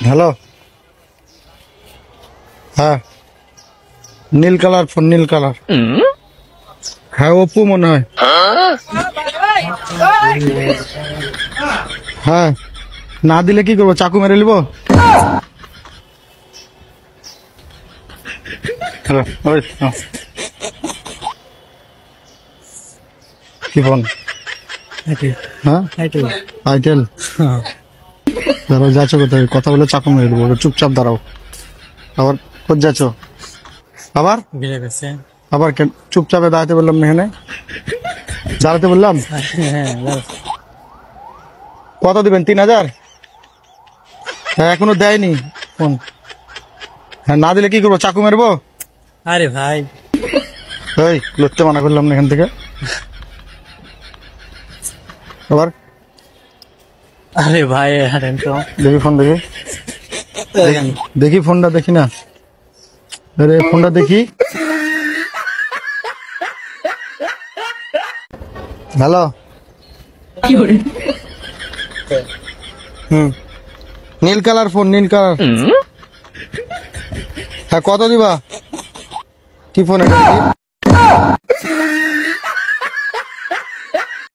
Hello, হ্যাঁ নীল colour phone, নীল colour. হ্যাঁ Oppo মনে হয়। হ্যাঁ না দিলে কি করবো, চাকু মেরে নিবো? হ্যালো, কি ফোন? হ্যাঁ আইটেল। দাঁড়াও, যাচ্ছ কোথায়? কথা বলে চাকু মেরে দেবো, চুপচাপ দাঁড়াও। আবার কোথায় যাচ্ছ? আবার আবার কেন চুপচাপে দাঁড়াতে বললাম না? এখানে দাঁড়াতে বললাম। কত দিবেন? 3000? হ্যাঁ এখনো দেয়নি ফোন। হ্যাঁ না দিলে কি করবো, চাকু মারবো? আরে ভাই, এই লড়তে মানা করলাম না এখান থেকে। আবার আরে ভাই হাঁটেন তো। দেখি ফোন, দেখি দেখি ফোনটা দেখি না। আরে ফোনটা দেখি। হ্যালো, নীল কালার ফোন, নীল কালার। হ্যাঁ কত দিবা? কি ফোন এটা?